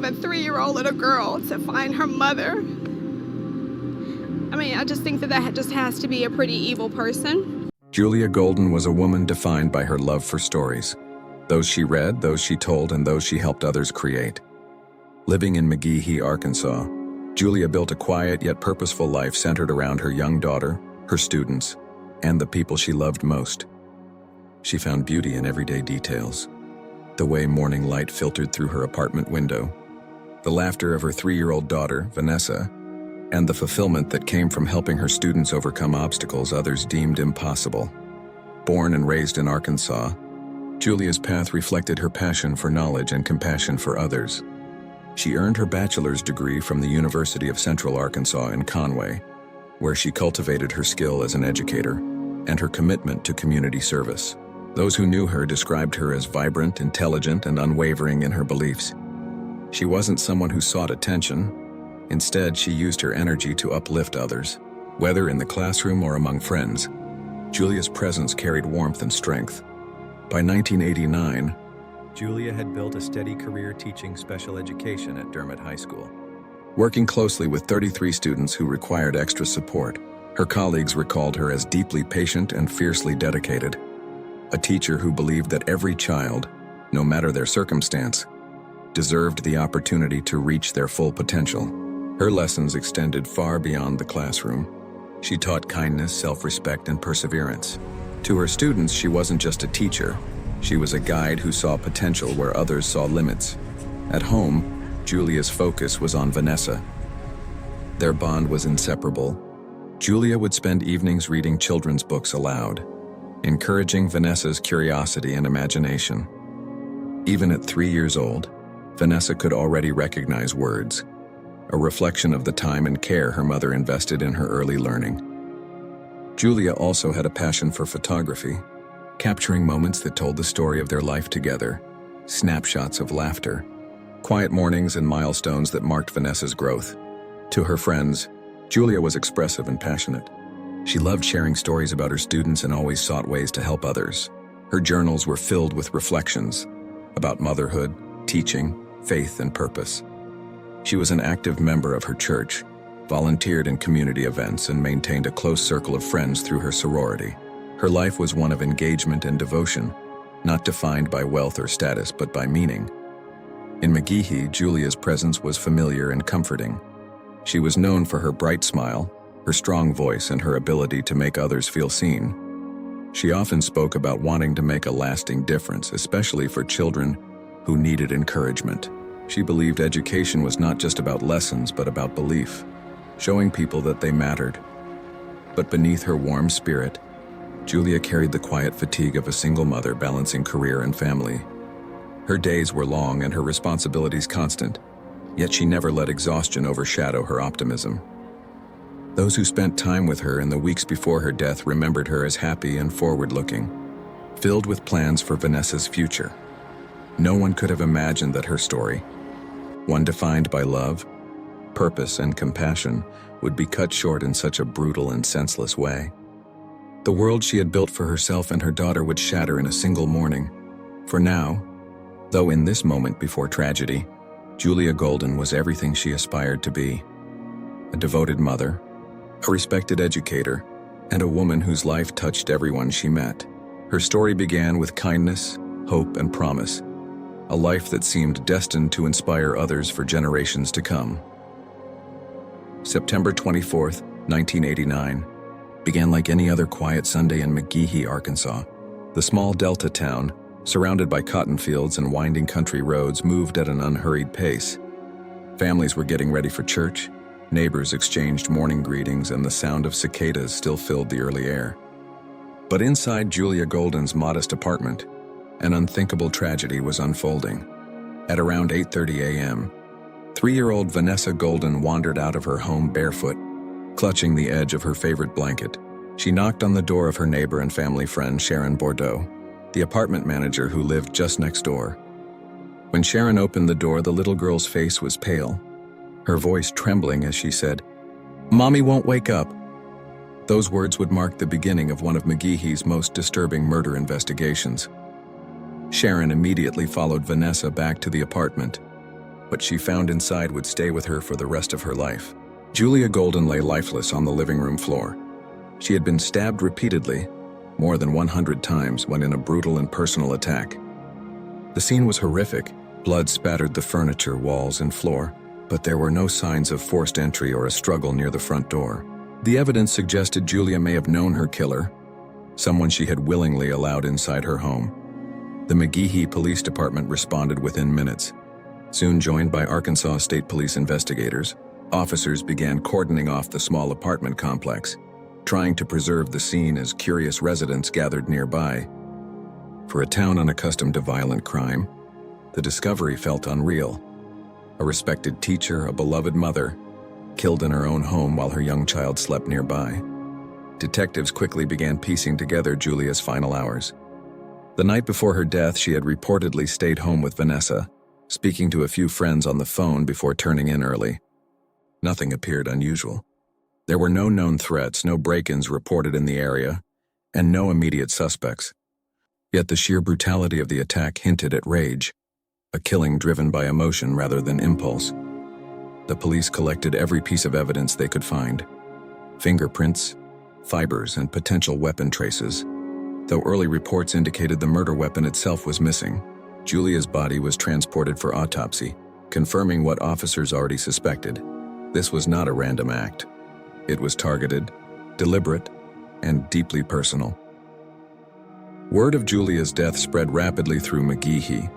a 3-year-old little girl to find her mother. I mean, I just think that just has to be a pretty evil person. Julia Golden was a woman defined by her love for stories. Those she read, those she told, and those she helped others create. Living in McGehee, Arkansas, Julia built a quiet yet purposeful life centered around her young daughter, her students, and the people she loved most. She found beauty in everyday details. The way morning light filtered through her apartment window, the laughter of her 3-year-old daughter, Vanessa, and the fulfillment that came from helping her students overcome obstacles others deemed impossible. Born and raised in Arkansas, Julia's path reflected her passion for knowledge and compassion for others. She earned her bachelor's degree from the University of Central Arkansas in Conway, where she cultivated her skill as an educator and her commitment to community service. Those who knew her described her as vibrant, intelligent, and unwavering in her beliefs. She wasn't someone who sought attention. Instead, she used her energy to uplift others. Whether in the classroom or among friends, Julia's presence carried warmth and strength. By 1989, Julia had built a steady career teaching special education at Dermott High School. Working closely with 33 students who required extra support, her colleagues recalled her as deeply patient and fiercely dedicated. A teacher who believed that every child, no matter their circumstance, deserved the opportunity to reach their full potential. Her lessons extended far beyond the classroom. She taught kindness, self-respect, and perseverance. To her students, she wasn't just a teacher. She was a guide who saw potential where others saw limits. At home, Julia's focus was on Vanessa. Their bond was inseparable. Julia would spend evenings reading children's books aloud, encouraging Vanessa's curiosity and imagination. Even at 3 years old, Vanessa could already recognize words, a reflection of the time and care her mother invested in her early learning. Julia also had a passion for photography, capturing moments that told the story of their life together, snapshots of laughter, quiet mornings, and milestones that marked Vanessa's growth. To her friends, Julia was expressive and passionate. She loved sharing stories about her students and always sought ways to help others. Her journals were filled with reflections about motherhood, teaching, faith, and purpose. She was an active member of her church, volunteered in community events, and maintained a close circle of friends through her sorority. Her life was one of engagement and devotion, not defined by wealth or status, but by meaning. In McGehee, Julia's presence was familiar and comforting. She was known for her bright smile, her strong voice, and her ability to make others feel seen. She often spoke about wanting to make a lasting difference, especially for children who needed encouragement. She believed education was not just about lessons, but about belief, showing people that they mattered. But beneath her warm spirit, Julia carried the quiet fatigue of a single mother balancing career and family. Her days were long and her responsibilities constant, yet she never let exhaustion overshadow her optimism. Those who spent time with her in the weeks before her death remembered her as happy and forward-looking, filled with plans for Vanessa's future. No one could have imagined that her story, one defined by love, purpose, and compassion, would be cut short in such a brutal and senseless way. The world she had built for herself and her daughter would shatter in a single morning. For now, though in this moment before tragedy, Julia Golden was everything she aspired to be. A devoted mother, a respected educator, and a woman whose life touched everyone she met. Her story began with kindness, hope, and promise, a life that seemed destined to inspire others for generations to come. September 24th, 1989, began like any other quiet Sunday in McGehee, Arkansas. The small delta town, surrounded by cotton fields and winding country roads, moved at an unhurried pace. Families were getting ready for church, neighbors exchanged morning greetings, and the sound of cicadas still filled the early air. But inside Julia Golden's modest apartment, an unthinkable tragedy was unfolding. At around 8:30 a.m., 3-year-old Vanessa Golden wandered out of her home barefoot, clutching the edge of her favorite blanket. She knocked on the door of her neighbor and family friend Sharon Bordeaux, the apartment manager who lived just next door. When Sharon opened the door, the little girl's face was pale, her voice trembling as she said, "Mommy won't wake up." Those words would mark the beginning of one of McGehee's most disturbing murder investigations. Sharon immediately followed Vanessa back to the apartment, what she found inside would stay with her for the rest of her life. Julia Golden lay lifeless on the living room floor. She had been stabbed repeatedly, more than 100 times when in a brutal and personal attack. The scene was horrific. Blood spattered the furniture, walls, and floor, but there were no signs of forced entry or a struggle near the front door. The evidence suggested Julia may have known her killer, someone she had willingly allowed inside her home. The McGehee Police Department responded within minutes. Soon joined by Arkansas State Police investigators, officers began cordoning off the small apartment complex, trying to preserve the scene as curious residents gathered nearby. For a town unaccustomed to violent crime, the discovery felt unreal. A respected teacher, a beloved mother, killed in her own home while her young child slept nearby. Detectives quickly began piecing together Julia's final hours. The night before her death, she had reportedly stayed home with Vanessa, speaking to a few friends on the phone before turning in early. Nothing appeared unusual. There were no known threats, no break-ins reported in the area, and no immediate suspects. Yet the sheer brutality of the attack hinted at rage, a killing driven by emotion rather than impulse. The police collected every piece of evidence they could find: fingerprints, fibers, and potential weapon traces. Though early reports indicated the murder weapon itself was missing, Julia's body was transported for autopsy, confirming what officers already suspected. This was not a random act. It was targeted, deliberate, and deeply personal. Word of Julia's death spread rapidly through McGehee.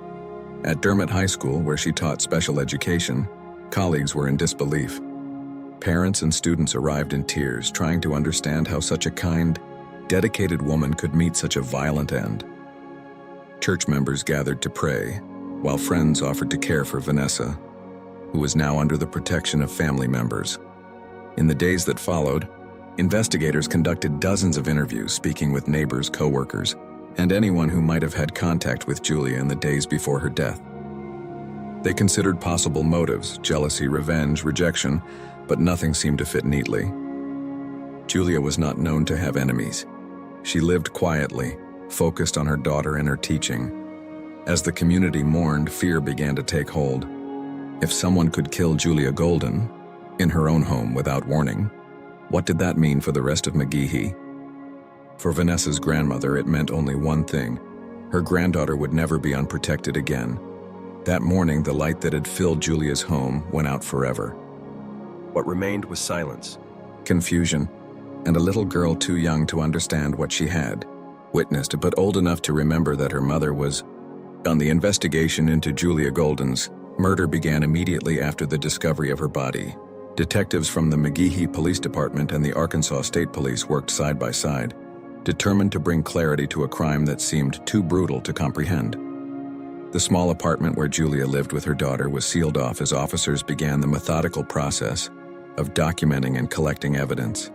At Dermott High School, where she taught special education, colleagues were in disbelief. Parents and students arrived in tears, trying to understand how such a kind, dedicated woman could meet such a violent end. Church members gathered to pray, while friends offered to care for Vanessa, who was now under the protection of family members. In the days that followed, investigators conducted dozens of interviews, speaking with neighbors, co-workers, and anyone who might have had contact with Julia in the days before her death. They considered possible motives: jealousy, revenge, rejection, but nothing seemed to fit neatly. Julia was not known to have enemies. She lived quietly, focused on her daughter and her teaching. As the community mourned, fear began to take hold. If someone could kill Julia Golden in her own home without warning, what did that mean for the rest of McGehee? For Vanessa's grandmother, it meant only one thing: her granddaughter would never be unprotected again. That morning, the light that had filled Julia's home went out forever. What remained was silence, confusion, and a little girl too young to understand what she had witnessed, but old enough to remember that her mother was. On the investigation into Julia Golden's murder began immediately after the discovery of her body. Detectives from the McGehee Police Department and the Arkansas State Police worked side by side, determined to bring clarity to a crime that seemed too brutal to comprehend. The small apartment where Julia lived with her daughter was sealed off as officers began the methodical process of documenting and collecting evidence.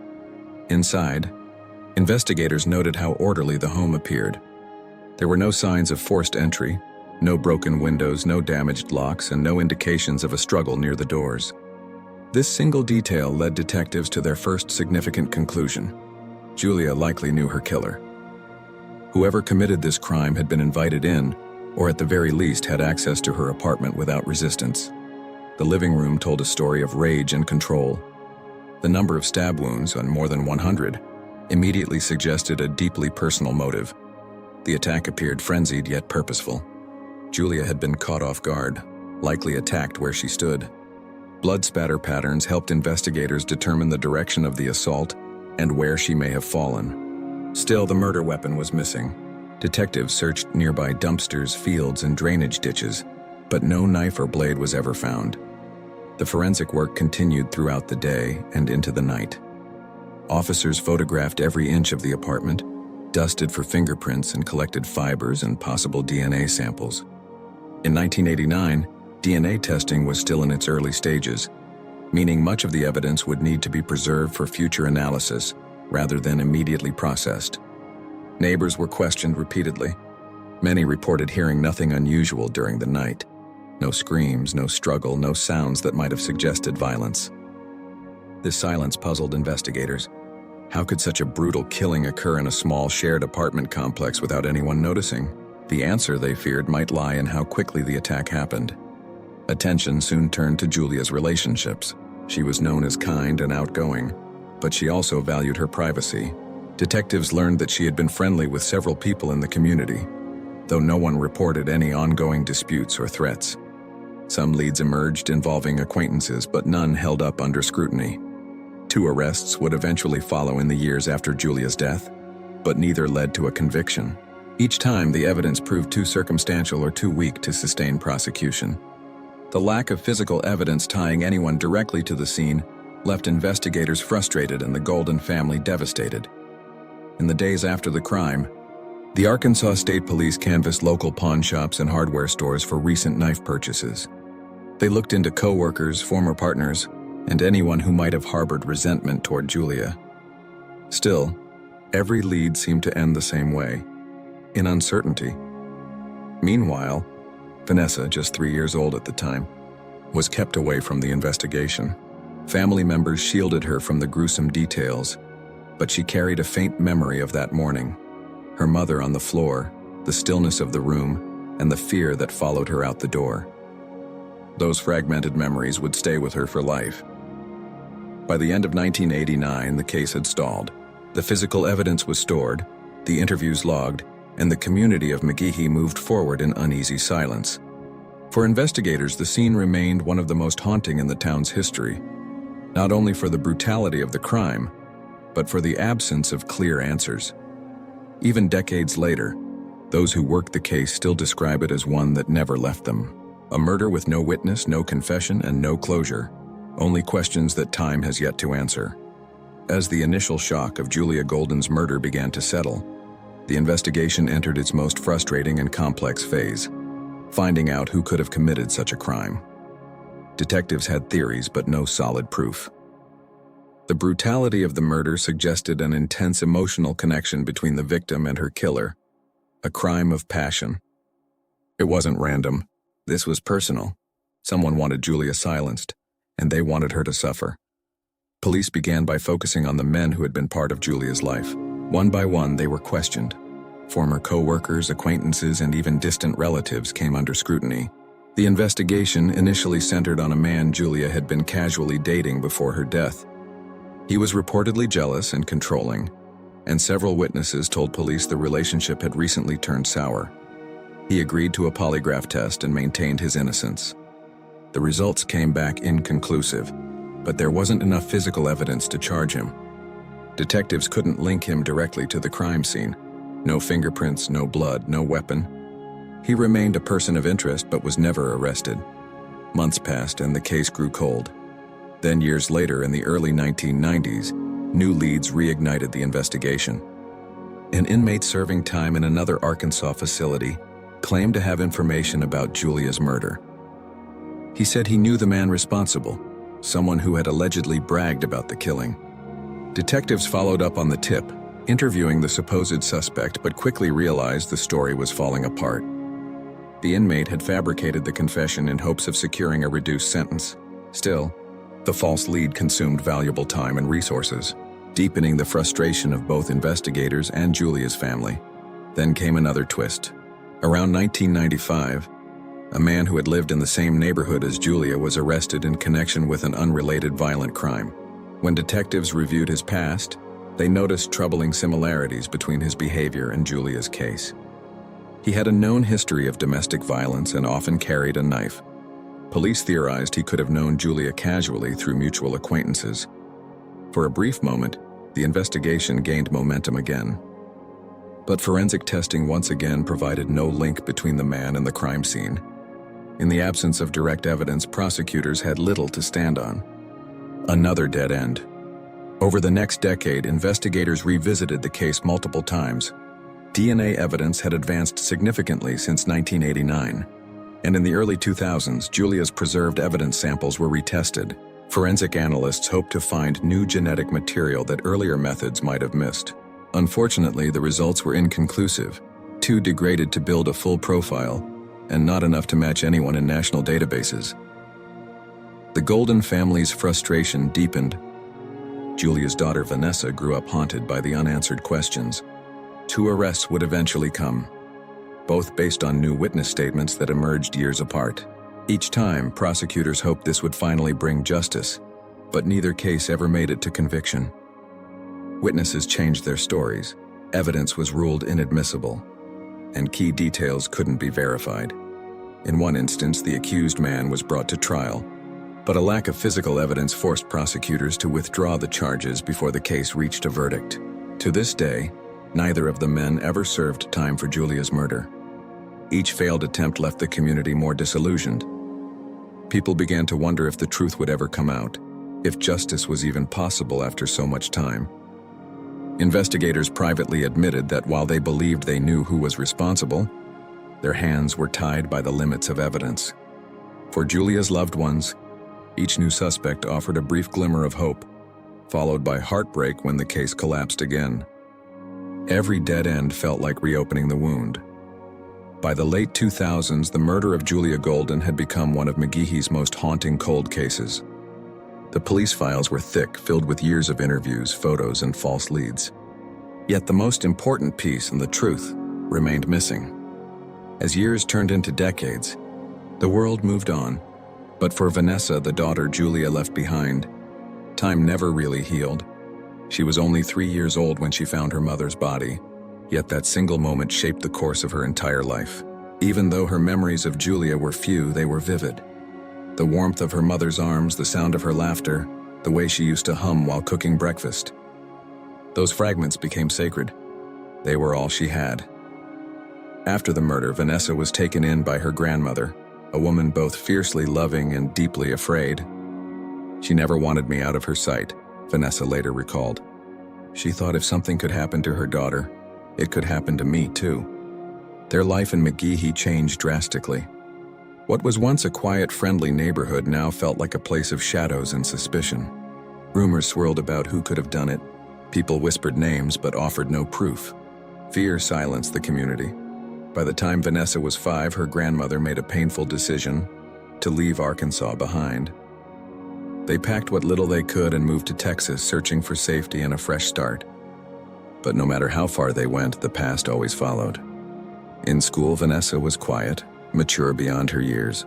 Inside, investigators noted how orderly the home appeared. There were no signs of forced entry, no broken windows, no damaged locks, and no indications of a struggle near the doors. This single detail led detectives to their first significant conclusion: Julia likely knew her killer. Whoever committed this crime had been invited in, or at the very least had access to her apartment without resistance. The living room told a story of rage and control. The number of stab wounds, on more than 100, immediately suggested a deeply personal motive. The attack appeared frenzied yet purposeful. Julia had been caught off guard, likely attacked where she stood. Blood spatter patterns helped investigators determine the direction of the assault and where she may have fallen. Still, the murder weapon was missing. Detectives searched nearby dumpsters, fields, and drainage ditches, but no knife or blade was ever found. The forensic work continued throughout the day and into the night. Officers photographed every inch of the apartment, dusted for fingerprints, and collected fibers and possible DNA samples. In 1989, DNA testing was still in its early stages, meaning much of the evidence would need to be preserved for future analysis rather than immediately processed. Neighbors were questioned repeatedly. Many reported hearing nothing unusual during the night. No screams, no struggle, no sounds that might have suggested violence. This silence puzzled investigators. How could such a brutal killing occur in a small shared apartment complex without anyone noticing? The answer, they feared, might lie in how quickly the attack happened. Attention soon turned to Julia's relationships. She was known as kind and outgoing, but she also valued her privacy. Detectives learned that she had been friendly with several people in the community, though no one reported any ongoing disputes or threats. Some leads emerged involving acquaintances, but none held up under scrutiny. 2 arrests would eventually follow in the years after Julia's death, but neither led to a conviction. Each time, the evidence proved too circumstantial or too weak to sustain prosecution. The lack of physical evidence tying anyone directly to the scene left investigators frustrated and the Golden family devastated. In the days after the crime, the Arkansas State Police canvassed local pawn shops and hardware stores for recent knife purchases. They looked into co-workers, former partners, and anyone who might have harbored resentment toward Julia. Still, every lead seemed to end the same way, in uncertainty. Meanwhile, Vanessa, just 3 years old at the time, was kept away from the investigation. Family members shielded her from the gruesome details, but she carried a faint memory of that morning. Her mother on the floor, the stillness of the room, and the fear that followed her out the door. Those fragmented memories would stay with her for life. By the end of 1989, the case had stalled. The physical evidence was stored, the interviews logged, and the community of McGehee moved forward in uneasy silence. For investigators, the scene remained one of the most haunting in the town's history, not only for the brutality of the crime, but for the absence of clear answers. Even decades later, those who worked the case still describe it as one that never left them. A murder with no witness, no confession, and no closure. Only questions that time has yet to answer. As the initial shock of Julia Golden's murder began to settle, the investigation entered its most frustrating and complex phase, finding out who could have committed such a crime. Detectives had theories, but no solid proof. The brutality of the murder suggested an intense emotional connection between the victim and her killer, a crime of passion. It wasn't random. This was personal. Someone wanted Julia silenced, and they wanted her to suffer. Police began by focusing on the men who had been part of Julia's life. One by one, they were questioned. Former co-workers, acquaintances, and even distant relatives came under scrutiny. The investigation initially centered on a man Julia had been casually dating before her death. He was reportedly jealous and controlling, and several witnesses told police the relationship had recently turned sour. He agreed to a polygraph test and maintained his innocence. The results came back inconclusive, but there wasn't enough physical evidence to charge him. Detectives couldn't link him directly to the crime scene. No fingerprints, no blood, no weapon. He remained a person of interest but was never arrested. Months passed and the case grew cold. Then years later, in the early 1990s, new leads reignited the investigation. An inmate serving time in another Arkansas facility claimed to have information about Julia's murder. He said he knew the man responsible, someone who had allegedly bragged about the killing. Detectives followed up on the tip, interviewing the supposed suspect, but quickly realized the story was falling apart. The inmate had fabricated the confession in hopes of securing a reduced sentence. Still, the false lead consumed valuable time and resources, deepening the frustration of both investigators and Julia's family. Then came another twist. Around 1995, a man who had lived in the same neighborhood as Julia was arrested in connection with an unrelated violent crime. When detectives reviewed his past, they noticed troubling similarities between his behavior and Julia's case. He had a known history of domestic violence and often carried a knife. Police theorized he could have known Julia casually through mutual acquaintances. For a brief moment, the investigation gained momentum again. But forensic testing once again provided no link between the man and the crime scene. In the absence of direct evidence, prosecutors had little to stand on. Another dead end. Over the next decade, investigators revisited the case multiple times. DNA evidence had advanced significantly since 1989. And in the early 2000s, Julia's preserved evidence samples were retested. Forensic analysts hoped to find new genetic material that earlier methods might have missed. Unfortunately, the results were inconclusive, too degraded to build a full profile, and not enough to match anyone in national databases. The Golden family's frustration deepened. Julia's daughter Vanessa grew up haunted by the unanswered questions. 2 arrests would eventually come, both based on new witness statements that emerged years apart. Each time, prosecutors hoped this would finally bring justice, but neither case ever made it to conviction. Witnesses changed their stories, evidence was ruled inadmissible, and key details couldn't be verified. In one instance, the accused man was brought to trial, but a lack of physical evidence forced prosecutors to withdraw the charges before the case reached a verdict. To this day, neither of the men ever served time for Julia's murder. Each failed attempt left the community more disillusioned. People began to wonder if the truth would ever come out, if justice was even possible after so much time. Investigators privately admitted that while they believed they knew who was responsible, their hands were tied by the limits of evidence. For Julia's loved ones, each new suspect offered a brief glimmer of hope, followed by heartbreak when the case collapsed again. Every dead end felt like reopening the wound. By the late 2000s, the murder of Julia Golden had become one of McGehee's most haunting cold cases. The police files were thick, filled with years of interviews, photos, and false leads. Yet the most important piece and the truth remained missing. As years turned into decades, the world moved on, but for Vanessa, the daughter Julia left behind, time never really healed. She was only 3 years old when she found her mother's body, yet that single moment shaped the course of her entire life. Even though her memories of Julia were few, they were vivid. The warmth of her mother's arms, the sound of her laughter, the way she used to hum while cooking breakfast. Those fragments became sacred. They were all she had. After the murder, Vanessa was taken in by her grandmother, a woman both fiercely loving and deeply afraid. She never wanted me out of her sight, Vanessa later recalled. She thought if something could happen to her daughter, it could happen to me too. Their life in McGehee changed drastically. What was once a quiet, friendly neighborhood now felt like a place of shadows and suspicion. Rumors swirled about who could have done it. People whispered names but offered no proof. Fear silenced the community. By the time Vanessa was 5, her grandmother made a painful decision to leave Arkansas behind. They packed what little they could and moved to Texas, searching for safety and a fresh start. But no matter how far they went, the past always followed. In school, Vanessa was quiet, mature beyond her years.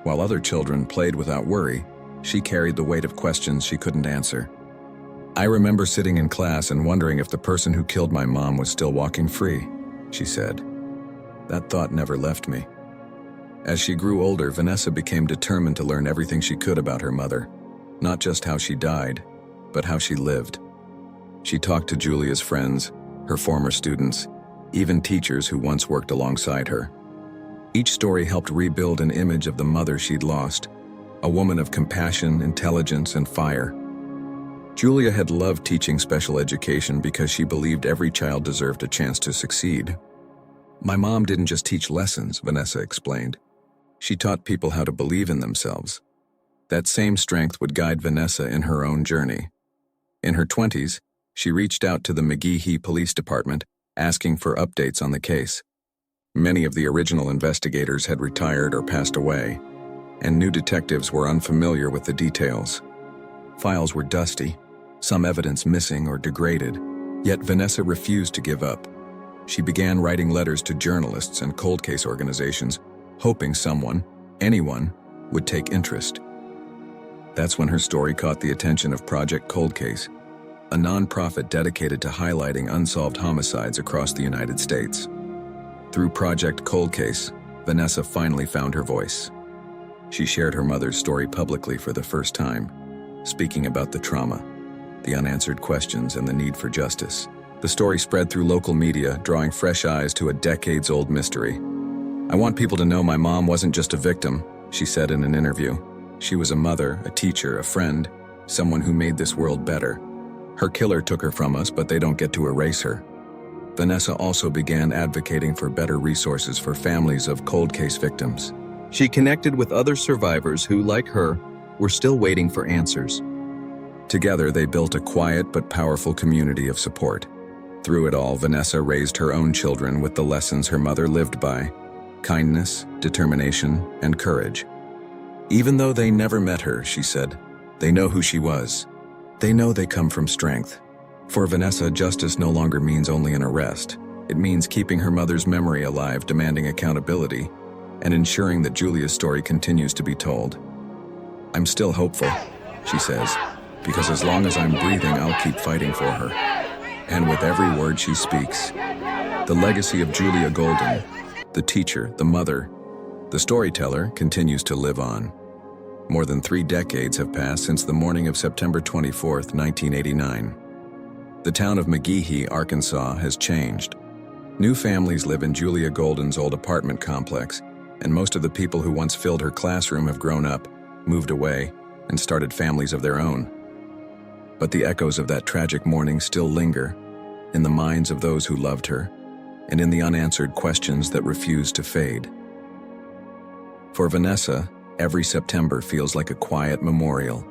While other children played without worry, she carried the weight of questions she couldn't answer. I remember sitting in class and wondering if the person who killed my mom was still walking free, she said. That thought never left me. As she grew older, Vanessa became determined to learn everything she could about her mother, not just how she died, but how she lived. She talked to Julia's friends, her former students, even teachers who once worked alongside her. Each story helped rebuild an image of the mother she'd lost, a woman of compassion, intelligence, and fire. Julia had loved teaching special education because she believed every child deserved a chance to succeed. My mom didn't just teach lessons, Vanessa explained. She taught people how to believe in themselves. That same strength would guide Vanessa in her own journey. In her 20s, she reached out to the McGehee Police Department, asking for updates on the case. Many of the original investigators had retired or passed away, and new detectives were unfamiliar with the details. Files were dusty, some evidence missing or degraded, yet Vanessa refused to give up. She began writing letters to journalists and cold case organizations, hoping someone, anyone, would take interest. That's when her story caught the attention of Project Cold Case, a nonprofit dedicated to highlighting unsolved homicides across the United States. Through Project Cold Case, Vanessa finally found her voice. She shared her mother's story publicly for the first time, speaking about the trauma, the unanswered questions, and the need for justice. The story spread through local media, drawing fresh eyes to a decades-old mystery. I want people to know my mom wasn't just a victim, she said in an interview. She was a mother, a teacher, a friend, someone who made this world better. Her killer took her from us, but they don't get to erase her. Vanessa also began advocating for better resources for families of cold case victims. She connected with other survivors who, like her, were still waiting for answers. Together, they built a quiet but powerful community of support. Through it all, Vanessa raised her own children with the lessons her mother lived by: kindness, determination, and courage. Even though they never met her, she said, they know who she was. They know they come from strength. For Vanessa, justice no longer means only an arrest. It means keeping her mother's memory alive, demanding accountability, and ensuring that Julia's story continues to be told. "I'm still hopeful," she says, "because as long as I'm breathing, I'll keep fighting for her." And with every word she speaks, the legacy of Julia Golden, the teacher, the mother, the storyteller, continues to live on. More than 3 decades have passed since the morning of September 24th, 1989. The town of McGehee, Arkansas, has changed. New families live in Julia Golden's old apartment complex, and most of the people who once filled her classroom have grown up, moved away, and started families of their own. But the echoes of that tragic morning still linger in the minds of those who loved her, and in the unanswered questions that refuse to fade. For Vanessa, every September feels like a quiet memorial.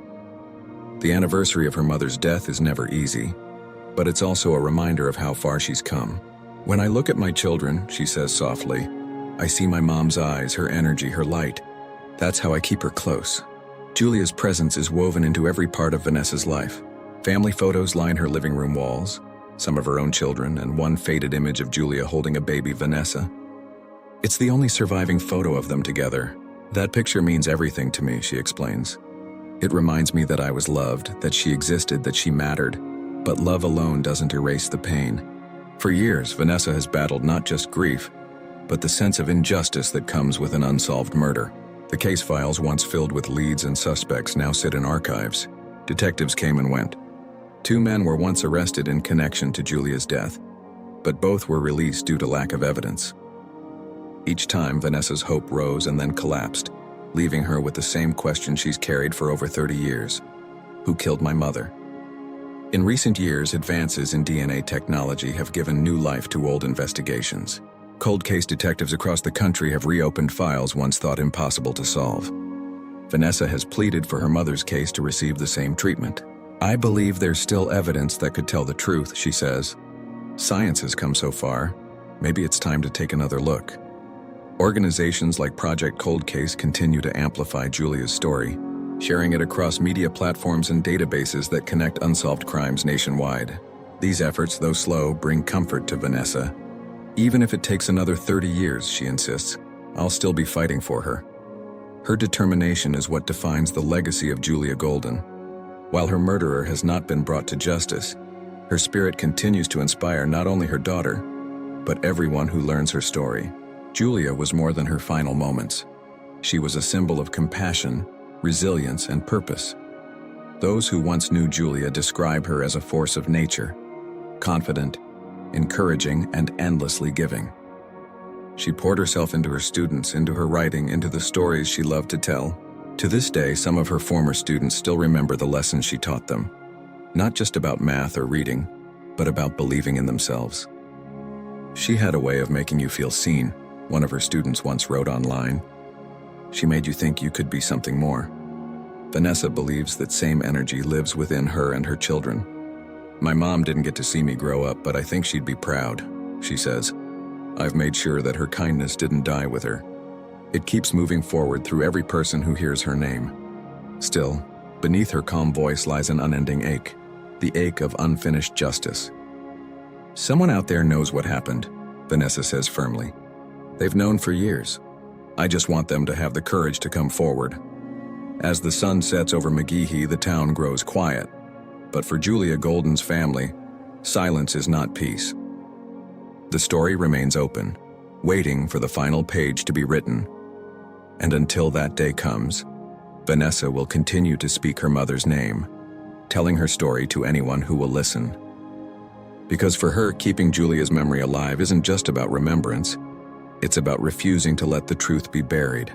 The anniversary of her mother's death is never easy, but it's also a reminder of how far she's come. "When I look at my children," she says softly, "I see my mom's eyes, her energy, her light. That's how I keep her close." Julia's presence is woven into every part of Vanessa's life. Family photos line her living room walls, some of her own children, and one faded image of Julia holding a baby Vanessa. "It's the only surviving photo of them together. That picture means everything to me," she explains. "It reminds me that I was loved, that she existed, that she mattered. But love alone doesn't erase the pain." For years, Vanessa has battled not just grief, but the sense of injustice that comes with an unsolved murder. The case files, once filled with leads and suspects, now sit in archives. Detectives came and went. 2 men were once arrested in connection to Julia's death, but both were released due to lack of evidence. Each time, Vanessa's hope rose and then collapsed, leaving her with the same question she's carried for over 30 years. Who killed my mother? In recent years, advances in DNA technology have given new life to old investigations. Cold case detectives across the country have reopened files once thought impossible to solve. Vanessa has pleaded for her mother's case to receive the same treatment. "I believe there's still evidence that could tell the truth," she says. "Science has come so far. Maybe it's time to take another look." Organizations like Project Cold Case continue to amplify Julia's story, sharing it across media platforms and databases that connect unsolved crimes nationwide. These efforts, though slow, bring comfort to Vanessa. "Even if it takes another 30 years, she insists, "I'll still be fighting for her." Her determination is what defines the legacy of Julia Golden. While her murderer has not been brought to justice, her spirit continues to inspire not only her daughter, but everyone who learns her story. Julia was more than her final moments. She was a symbol of compassion, resilience, and purpose. Those who once knew Julia describe her as a force of nature, confident, encouraging, and endlessly giving. She poured herself into her students, into her writing, into the stories she loved to tell. To this day, some of her former students still remember the lessons she taught them. Not just about math or reading, but about believing in themselves. "She had a way of making you feel seen," one of her students once wrote online. "She made you think you could be something more." Vanessa believes that same energy lives within her and her children. "My mom didn't get to see me grow up, but I think she'd be proud," she says. "I've made sure that her kindness didn't die with her." It keeps moving forward through every person who hears her name. Still, beneath her calm voice lies an unending ache, the ache of unfinished justice. "Someone out there knows what happened," Vanessa says firmly. "They've known for years. I just want them to have the courage to come forward." As the sun sets over McGehee, the town grows quiet. But for Julia Golden's family, silence is not peace. The story remains open, waiting for the final page to be written. And until that day comes, Vanessa will continue to speak her mother's name, telling her story to anyone who will listen. Because for her, keeping Julia's memory alive isn't just about remembrance, it's about refusing to let the truth be buried.